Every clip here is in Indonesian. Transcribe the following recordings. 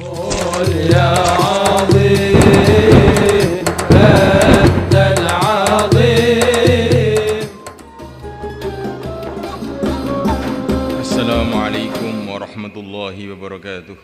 يا عظيم أنت العظيم. السلام عليكم ورحمة الله وبركاته.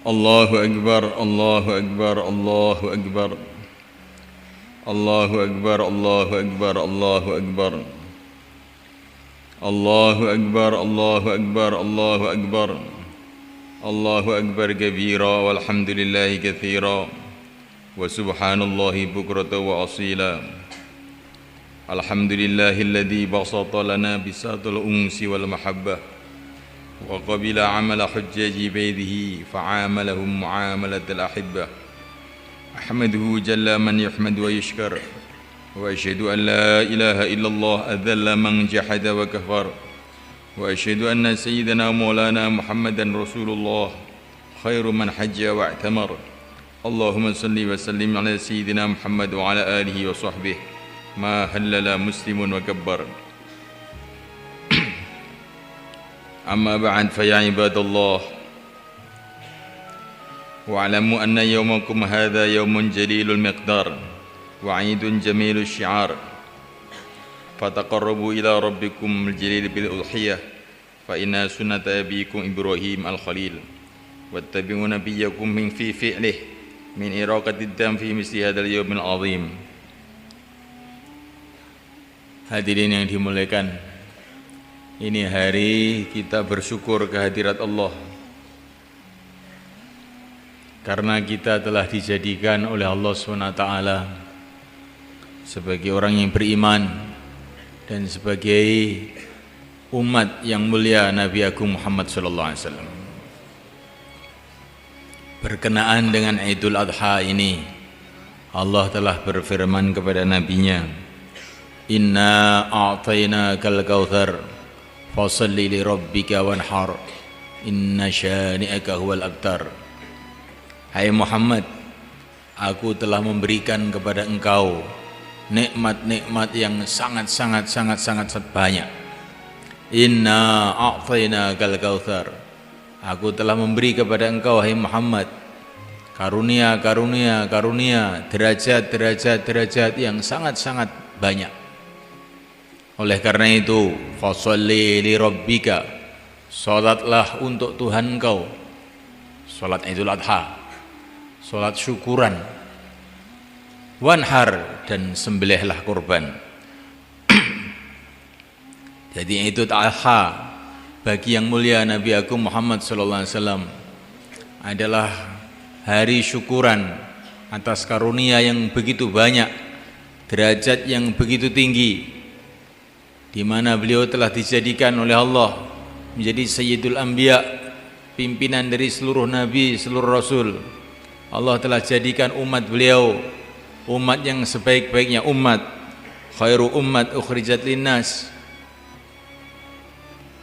الله أكبر الله أكبر الله أكبر الله أكبر الله أكبر الله أكبر الله أكبر الله أكبر الله أكبر الله أكبر كبيرا والحمد لله كثيرا وسبحان الله بكرة وأصيلا. الحمد لله الذي بسط لنا بساط الأنس والمحبة وقبل عمل حجاج بيته فعاملهم معاملة الأحبة. أحمده جل من يحمد ويشكر وأشهد أن لا إله إلا الله أذل من جحد وكفر وأشهد أن سيدنا مولانا محمدا رسول الله خير من حج واعتمر. اللهم صل وسلم على سيدنا محمد وعلى آله وصحبه ما هلل مسلم وكبر. أما بعد فيا عباد الله واعلموا أن يومكم هذا يوم جليل المقدار وعيد جميل الشعار، فتقربوا إلى ربكم الجليل بالأضحية فإن سنة أبيكم إبراهيم الخليل، واتبعوا نبيكم من في فعله من إراقة الدم في مثل هذا اليوم العظيم. Hadirin yang dimuliakan, ini hari kita bersyukur kehadirat Allah karena kita telah dijadikan oleh Allah SWT sebagai orang yang beriman dan sebagai umat yang mulia Nabi Agung Muhammad SAW. Berkenaan dengan Idul Adha ini, Allah telah berfirman kepada Nabi-Nya, Inna a'tainakal kautsar fasalli li rabbika wanhar inna syani'aka huwal abtar. Hai Muhammad, aku telah memberikan kepada engkau nikmat-nikmat yang sangat banyak. Inna a'tainakal kautsar, aku telah memberi kepada engkau hai Muhammad karunia derajat yang sangat banyak. Oleh karena itu, fasholli li rabbika, salatlah untuk Tuhan engkau. Salat Idul Adha, salat syukuran. Wanhar, dan sembelihlah kurban. Jadi Idul Adha bagi yang mulia Nabi Agung Muhammad SAW adalah hari syukuran atas karunia yang begitu banyak, derajat yang begitu tinggi, di mana beliau telah dijadikan oleh Allah menjadi Sayyidul Anbiya, pimpinan dari seluruh nabi, seluruh rasul. Allah telah jadikan umat beliau umat yang sebaik-baiknya umat, khairu ummat ukhrijat linnas.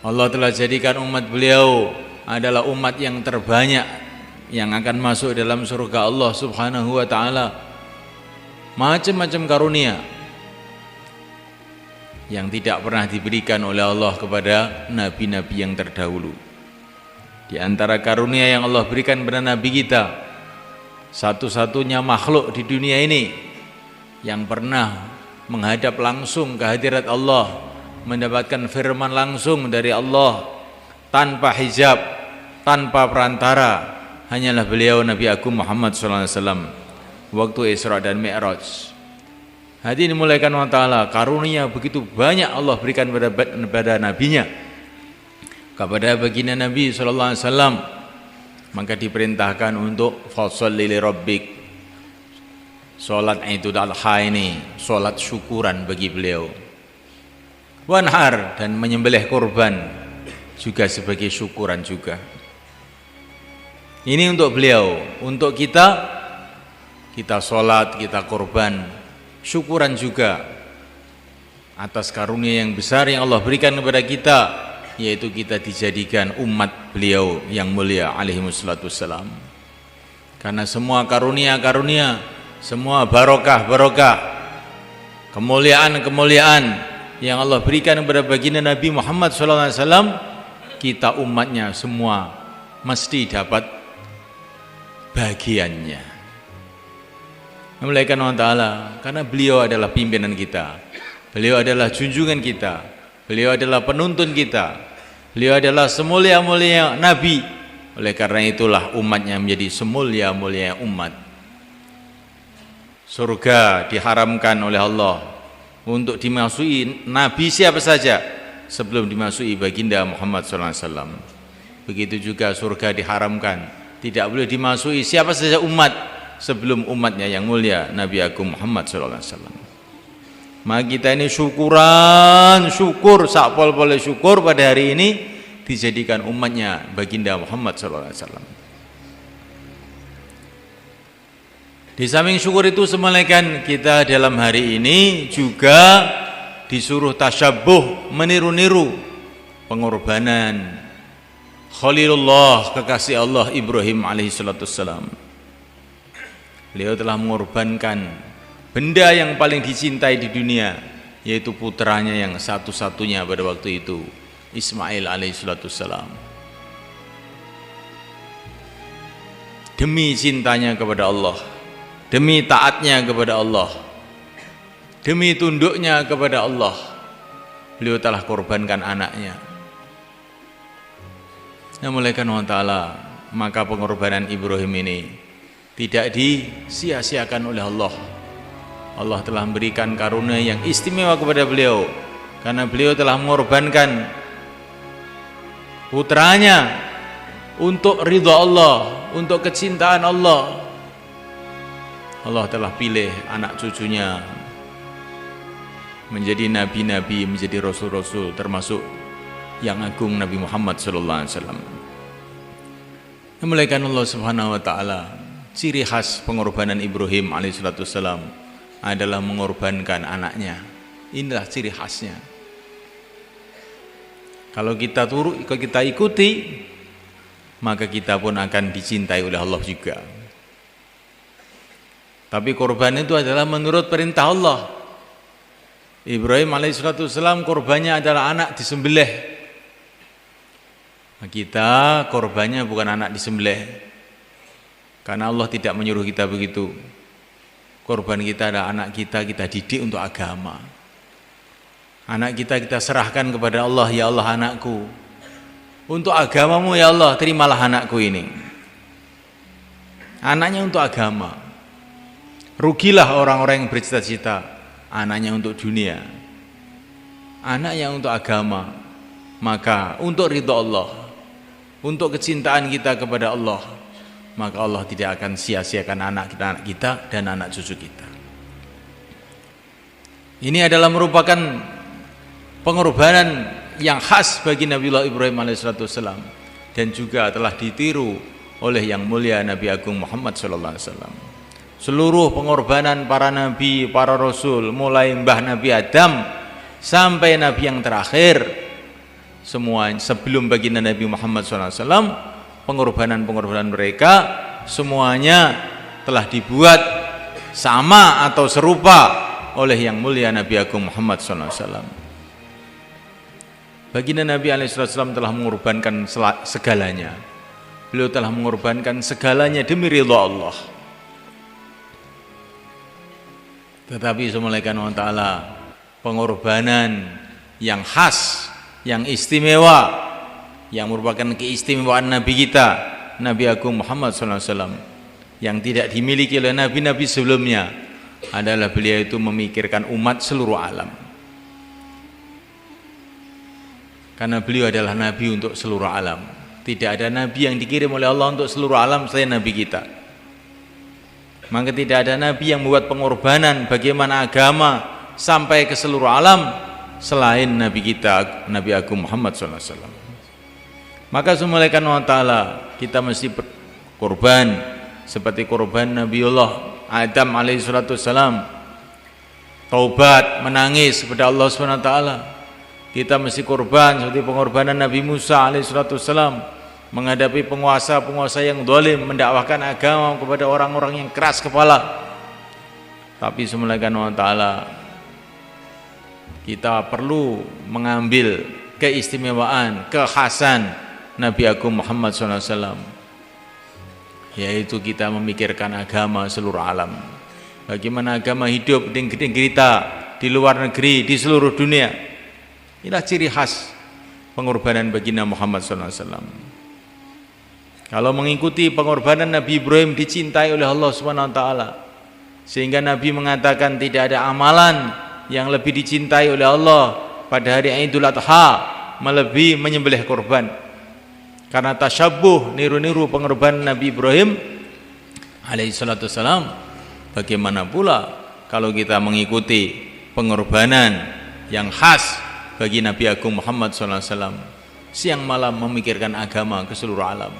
Allah telah jadikan umat beliau adalah umat yang terbanyak yang akan masuk dalam surga Allah Subhanahu wa taala. Macam-macam karunia yang tidak pernah diberikan oleh Allah kepada nabi-nabi yang terdahulu. Di antara karunia yang Allah berikan kepada nabi kita, satu-satunya makhluk di dunia ini yang pernah menghadap langsung ke hadirat Allah, mendapatkan firman langsung dari Allah tanpa hijab, tanpa perantara, hanyalah beliau Nabi Agung Muhammad SAW waktu Isra dan Mi'raj. Hadirin dimulakan Allah Ta'ala, karunia begitu banyak Allah berikan kepada nabinya, kepada baginda Nabi SAW. Maka diperintahkan untuk fasholli li rabbik, salat Idul Adha ini salat syukuran bagi beliau. Wanhar, dan menyembelih kurban juga sebagai syukuran juga. Ini untuk beliau, untuk kita salat, kita kurban, syukuran juga atas karunia yang besar yang Allah berikan kepada kita, yaitu kita dijadikan umat beliau yang mulia alaihi wassalatu wassalam. Karena semua karunia-karunia, semua barokah-barokah, kemuliaan-kemuliaan yang Allah berikan kepada baginda Nabi Muhammad SAW, kita umatnya semua mesti dapat bagiannya. Memuliakan Allah Ta'ala karena beliau adalah pimpinan kita, beliau adalah junjungan kita, beliau adalah penuntun kita, beliau adalah semulia-mulia Nabi. Oleh karena itulah umatnya menjadi semulia-mulia umat. Surga diharamkan oleh Allah untuk dimasuki Nabi siapa saja sebelum dimasuki baginda Muhammad SAW. Begitu juga surga diharamkan, tidak boleh dimasuki siapa saja umat sebelum umatnya yang mulia Nabi Agung Muhammad SAW. Maka kita ini syukur sakpol-pol syukur pada hari ini dijadikan umatnya baginda Muhammad SAW. Di samping syukur itu semalakan kita dalam hari ini juga disuruh tasyabuh, meniru-niru pengorbanan Khalilullah, kekasih Allah Ibrahim alaihissalam. Beliau telah mengorbankan benda yang paling dicintai di dunia, yaitu putranya yang satu-satunya pada waktu itu, Ismail alaihissalam. Demi cintanya kepada Allah, demi taatnya kepada Allah, demi tunduknya kepada Allah, beliau telah korbankan anaknya. Memuliakan Allah Ta'ala, maka pengorbanan Ibrahim ini tidak disia-siakan oleh Allah. Allah telah memberikan karunia yang istimewa kepada beliau karena beliau telah mengorbankan putranya untuk ridha Allah, untuk kecintaan Allah. Allah telah pilih anak cucunya menjadi nabi-nabi, menjadi rasul-rasul, termasuk yang agung Nabi Muhammad SAW. Memuliakan Allah Subhanahu wa Ta'ala. Ciri khas pengorbanan Ibrahim alaihissalam adalah mengorbankan anaknya. Inilah ciri khasnya. Kalau kita ikuti, maka kita pun akan dicintai oleh Allah juga. Tapi korban itu adalah menurut perintah Allah. Ibrahim alaihissalam korbannya adalah anak disembelih. Kita korbannya bukan anak disembelih. Karena Allah tidak menyuruh kita begitu. Korban kita adalah anak kita didik untuk agama. Anak kita serahkan kepada Allah, ya Allah anakku, untuk agamamu ya Allah, terimalah anakku ini. Anaknya untuk agama. Rugilah orang-orang yang bercita-cita anaknya untuk dunia. Anaknya untuk agama. Maka untuk ridha Allah, untuk kecintaan kita kepada Allah, maka Allah tidak akan sia-siakan anak kita dan anak cucu kita. Ini adalah merupakan pengorbanan yang khas bagi Nabiullah Ibrahim alaihissalam dan juga telah ditiru oleh yang mulia Nabi Agung Muhammad SAW. Seluruh pengorbanan para nabi, para rasul, mulai mbah Nabi Adam sampai nabi yang terakhir, semua sebelum baginda Nabi Muhammad SAW, pengorbanan mereka semuanya telah dibuat sama atau serupa oleh yang mulia Nabi Agung Muhammad SAW. Baginda Nabi SAW telah mengorbankan segalanya. Beliau telah mengorbankan segalanya demi ridha Allah. Tetapi semulaikan Allah Ta'ala, pengorbanan yang khas, yang istimewa, yang merupakan keistimewaan Nabi kita, Nabi Agung Muhammad SAW, yang tidak dimiliki oleh nabi-nabi sebelumnya, adalah beliau itu memikirkan umat seluruh alam. Karena beliau adalah nabi untuk seluruh alam. Tidak ada nabi yang dikirim oleh Allah untuk seluruh alam selain nabi kita. Maka tidak ada nabi yang membuat pengorbanan bagaimana agama sampai ke seluruh alam selain nabi kita, Nabi Agung Muhammad SAW. Maka semulaikan Allah Ta'ala, kita mesti berkorban seperti korban Nabiullah Adam alaihissalam, taubat, menangis kepada Allah SWT. Kita mesti korban seperti pengorbanan Nabi Musa alaihissalam, menghadapi penguasa-penguasa yang zalim, mendakwahkan agama kepada orang-orang yang keras kepala. Tapi semulaikan Allah Ta'ala, kita perlu mengambil keistimewaan, kekhasan Nabi Agung Muhammad SAW, yaitu kita memikirkan agama seluruh alam. Bagaimana agama hidup di kita, di luar negeri, di seluruh dunia. Inilah ciri khas pengorbanan baginda Muhammad SAW. Kalau mengikuti pengorbanan Nabi Ibrahim, dicintai oleh Allah SWT, sehingga Nabi mengatakan tidak ada amalan yang lebih dicintai oleh Allah pada hari Idul Adha melebihi menyembelih korban. Karena tasyabuh, niru-niru pengorbanan Nabi Ibrahim alaihissalatu wassalam. Bagaimana pula kalau kita mengikuti pengorbanan yang khas bagi Nabi Agung Muhammad SAW, siang malam memikirkan agama ke seluruh alam.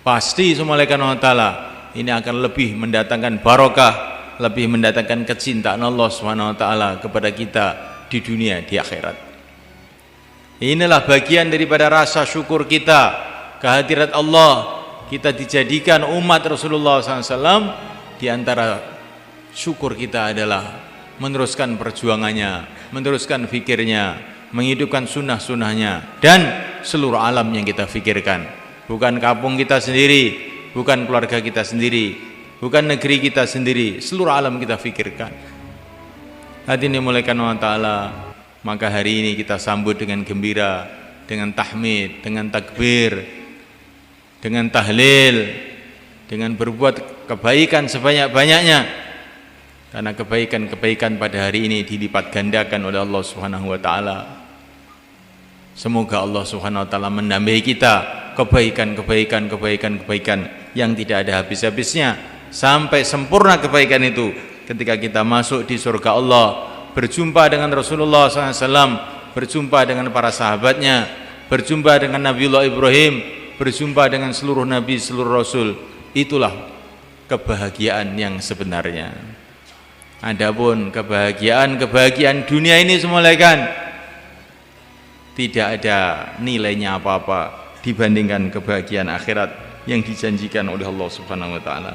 Pasti semalaika Allah Ta'ala ini akan lebih mendatangkan barokah, lebih mendatangkan kecintaan Allah SWT kepada kita di dunia, di akhirat. Inilah bagian daripada rasa syukur kita kehadirat Allah. Kita dijadikan umat Rasulullah SAW. Di antara syukur kita adalah meneruskan perjuangannya, meneruskan fikirnya, menghidupkan sunnah-sunnahnya, dan seluruh alam yang kita fikirkan. Bukan kampung kita sendiri, bukan keluarga kita sendiri, bukan negeri kita sendiri, seluruh alam kita fikirkan. Hadirin dimuliakan Allah Ta'ala, maka hari ini kita sambut dengan gembira, dengan tahmid, dengan takbir, dengan tahlil, dengan berbuat kebaikan sebanyak-banyaknya. Karena kebaikan-kebaikan pada hari ini dilipat gandakan oleh Allah Subhanahu wa Ta'ala. Semoga Allah Subhanahu wa Ta'ala menambahi kita kebaikan yang tidak ada habis-habisnya, sampai sempurna kebaikan itu ketika kita masuk di surga Allah, berjumpa dengan Rasulullah SAW, berjumpa dengan para sahabatnya, berjumpa dengan Nabiullah Ibrahim, berjumpa dengan seluruh Nabi, seluruh Rasul. Itulah kebahagiaan yang sebenarnya. Adapun kebahagiaan dunia ini semulaikan tidak ada nilainya apa-apa dibandingkan kebahagiaan akhirat yang dijanjikan oleh Allah Subhanahu wa Ta'ala.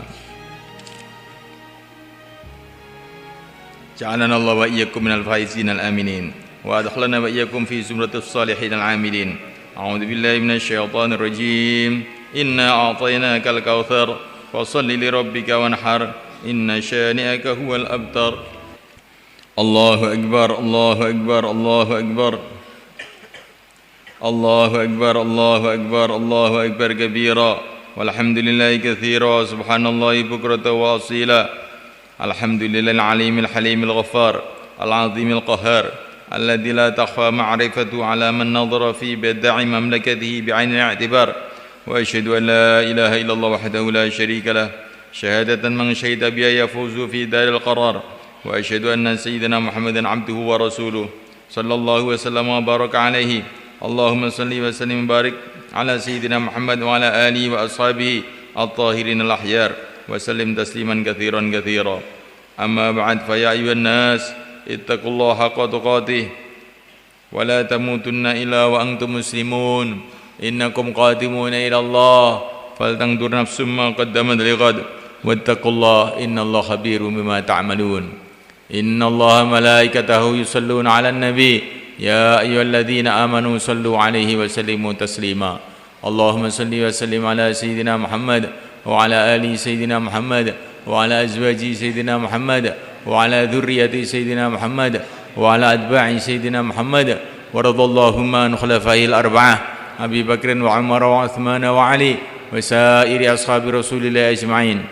Ja'alana Allah wa iyyakum minal faizin al-aminin wa adkhalana wa iyyakum fi zumratis salihin al-amilin. A'udzu billahi minasy syaithanir rajim. Inna a'tainakal kautsar fashalli li rabbika wanhar inna syani'aka huwal abtar. Allahu akbar, Allahu akbar, Allahu akbar. Allahu akbar, Allahu akbar, Allahu akbar kabira walhamdulillahi katsira subhanallahi bukratan wa asila. Alhamdulillahil alimil halimil ghaffar al-azimil qahhar alladzi la takhfa ma'rifatu ala man nadhara fi bada'i mamlakatihi bi'ainil i'tibar wa asyhadu an la ilaha illallah wahdahu la syarika lah syahadatan man syahida biha yafuzu fi daril qarar wa asyhadu anna sayyidina Muhammadan abduhu wa rasuluh sallallahu wa sallam wa baraka alaihi. Allahumma salli wa sallim wa barik ala sayyidina Muhammad wa ala alihi wa ashabihi at-tahirin al-ahyar wa sallim tasliman katsiran katsira. Amma ba'd, fa ya ayyuhan nas ittaqullaha haqqa tuqatih wa la tamutunna illa wa antum muslimun. Innakum qadimuna ila Allah faltanzur nafsum ma qaddamat lighad wattaqullaha innallaha khabirum bima ta'malun. Innallaha malaikatahu yusalluna 'alan nabi ya ayyuhalladzina amanu sallu 'alaihi wa sallimu taslima. Allahumma salli wa sallim ala sayyidina Muhammad wa ala ali sayyidina Muhammad wa ala azwaji sayyidina Muhammad wa ala dhurriyyati sayyidina Muhammad wa ala atba'i sayyidina Muhammad wa radallahumma an khulafa'il arba'ah Abi Bakr wa Umar wa Uthman wa Ali wa sa'iri ashabi Rasulillah ajma'in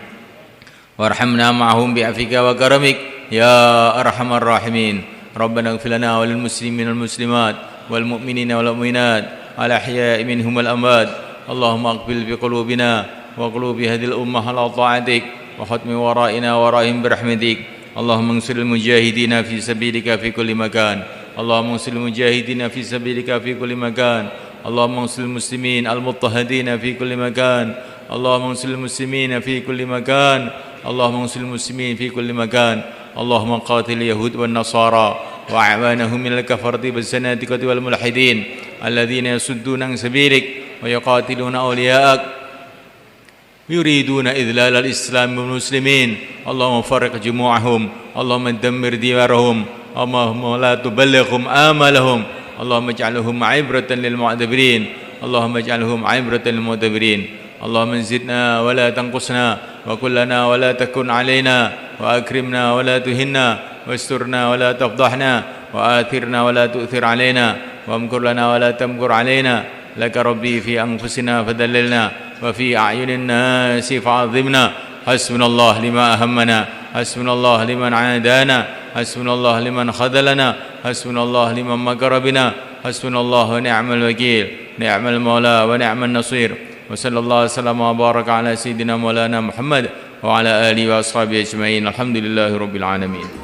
warhamna ma'hum bi'afika wa karamik ya arhamar rahimin. Rabbana ighfir lana wa lil muslimin wal muslimat wal mu'minina wal mu'minat al ahya'i minhum wal amwat. Allahumma aqbil bi qulubina wa qulubi hadhil ummah ala ta'atik wa khatmi wara'ina wa rahim bi rahmatik. Allahumma ansuril mujahidina fi sabilika fi kulli makan. Allahumma ansuril mujahidina fi sabilika fi kulli makan. Allahumma ansuril muslimin al muttahidina fi kulli makan. Allahumma ansuril muslimin fi kulli makan. Allahumma ansuril muslimin fi kulli makan. Allahumma qatil yahud wan nasara wa a'wanahum minal kafarati was zanadiqati wal mulhidin alladhina yasudduna an sabilik wa yaqatiluna awliya'ak yuriduna idlal al-islam wal muslimin. Allahumma farriq jumu'ahum, Allahumma dammir diyarahum, Allahumma la tuballighum amalahum, Allahumma ij'alhum 'ibratan lil mu'tabirin, اللهم اجعلهم عبرة للمعتبرين اللهم زدنا ولا تنقصنا وكلنا ولا تكن علينا وأكرمنا ولا تهنا واسترنا ولا تفضحنا وآثرنا ولا تؤثر علينا وامكر لنا ولا تمكر علينا لك ربي في أنفسنا فدللنا وفي أعين الناس فعظمنا حسبنا الله لما أهمنا حسبنا الله لمن عادانا حسبنا الله لمن خذلنا حسبنا الله لمن مكر بنا حسبنا الله ونعم الوكيل نعم المولى ونعم النصير وصلى الله وسلم وبارك على سيدنا مولانا محمد وعلى آله وأصحابه أجمعين الحمد لله رب العالمين